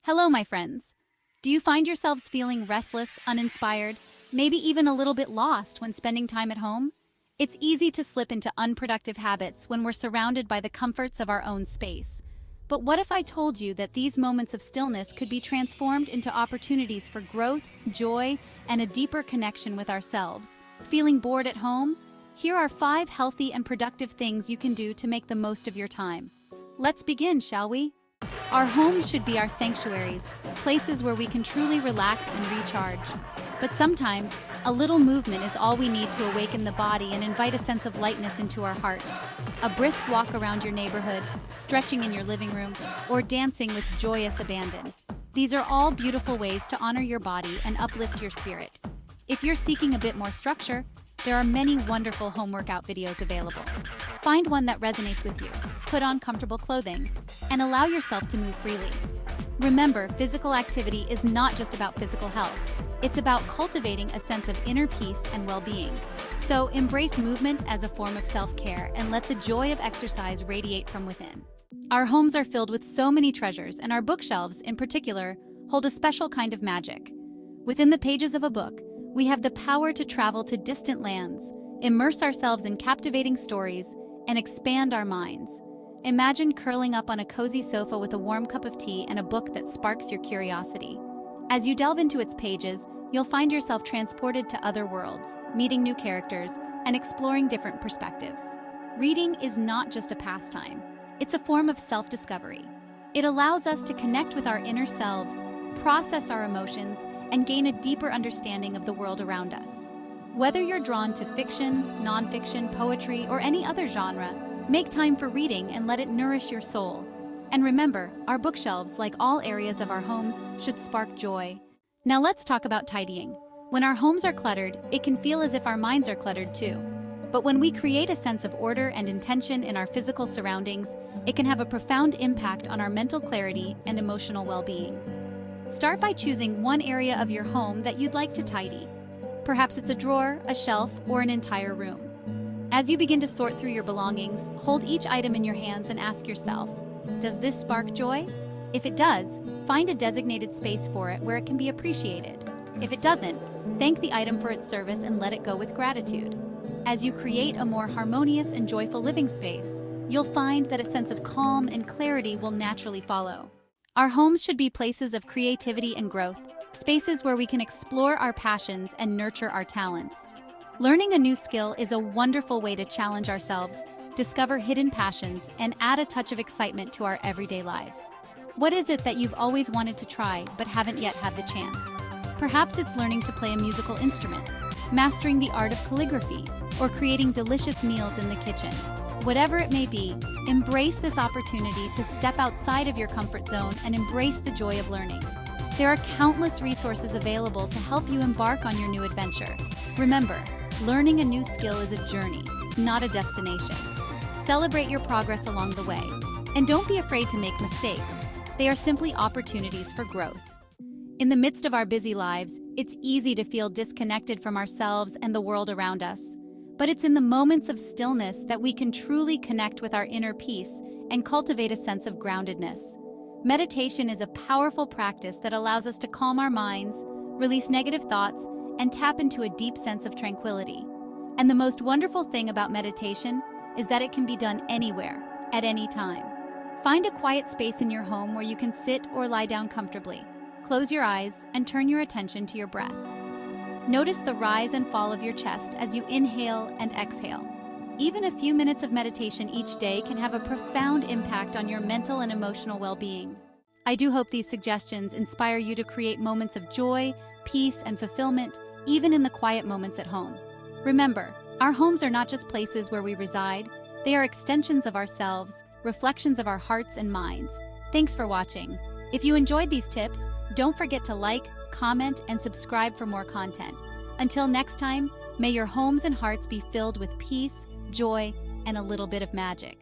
Hello, my friends. Do you find yourselves feeling restless, uninspired, maybe even a little bit lost when spending time at home? It's easy to slip into unproductive habits when we're surrounded by the comforts of our own space. But what if I told you that these moments of stillness could be transformed into opportunities for growth, joy, and a deeper connection with ourselves? Feeling bored at home? Here are 5 healthy and productive things you can do to make the most of your time. Let's begin, shall we? Our homes should be our sanctuaries, places where we can truly relax and recharge. But sometimes, a little movement is all we need to awaken the body and invite a sense of lightness into our hearts. A brisk walk around your neighborhood, stretching in your living room, or dancing with joyous abandon. These are all beautiful ways to honor your body and uplift your spirit. If you're seeking a bit more structure, there are many wonderful home workout videos available. Find one that resonates with you, put on comfortable clothing, and allow yourself to move freely. Remember, physical activity is not just about physical health. It's about cultivating a sense of inner peace and well-being. So embrace movement as a form of self-care and let the joy of exercise radiate from within. Our homes are filled with so many treasures, and our bookshelves, in particular, hold a special kind of magic. Within the pages of a book, we have the power to travel to distant lands, immerse ourselves in captivating stories, and expand our minds. Imagine curling up on a cozy sofa with a warm cup of tea and a book that sparks your curiosity. As you delve into its pages, you'll find yourself transported to other worlds, meeting new characters, and exploring different perspectives. Reading is not just a pastime. It's a form of self-discovery. It allows us to connect with our inner selves, process our emotions, and gain a deeper understanding of the world around us. Whether you're drawn to fiction, nonfiction, poetry, or any other genre, make time for reading and let it nourish your soul. And remember, our bookshelves, like all areas of our homes, should spark joy. Now let's talk about tidying. When our homes are cluttered, it can feel as if our minds are cluttered too. But when we create a sense of order and intention in our physical surroundings, it can have a profound impact on our mental clarity and emotional well-being. Start by choosing one area of your home that you'd like to tidy. Perhaps it's a drawer, a shelf, or an entire room. As you begin to sort through your belongings, hold each item in your hands and ask yourself, does this spark joy? If it does, find a designated space for it where it can be appreciated. If it doesn't, thank the item for its service and let it go with gratitude. As you create a more harmonious and joyful living space, you'll find that a sense of calm and clarity will naturally follow. Our homes should be places of creativity and growth, spaces where we can explore our passions and nurture our talents. Learning a new skill is a wonderful way to challenge ourselves, discover hidden passions, and add a touch of excitement to our everyday lives. What is it that you've always wanted to try but haven't yet had the chance? Perhaps it's learning to play a musical instrument, mastering the art of calligraphy, or creating delicious meals in the kitchen. Whatever it may be, embrace this opportunity to step outside of your comfort zone and embrace the joy of learning. There are countless resources available to help you embark on your new adventure. Remember, learning a new skill is a journey, not a destination. Celebrate your progress along the way, and don't be afraid to make mistakes. They are simply opportunities for growth. In the midst of our busy lives, it's easy to feel disconnected from ourselves and the world around us. But it's in the moments of stillness that we can truly connect with our inner peace and cultivate a sense of groundedness. Meditation is a powerful practice that allows us to calm our minds, release negative thoughts, and tap into a deep sense of tranquility. And the most wonderful thing about meditation is that it can be done anywhere, at any time. Find a quiet space in your home where you can sit or lie down comfortably. Close your eyes and turn your attention to your breath. Notice the rise and fall of your chest as you inhale and exhale. Even a few minutes of meditation each day can have a profound impact on your mental and emotional well-being. I do hope these suggestions inspire you to create moments of joy, peace, and fulfillment, even in the quiet moments at home. Remember, our homes are not just places where we reside, they are extensions of ourselves, reflections of our hearts and minds. Thanks for watching. If you enjoyed these tips, don't forget to like, comment, and subscribe for more content. Until next time, may your homes and hearts be filled with peace, joy, and a little bit of magic.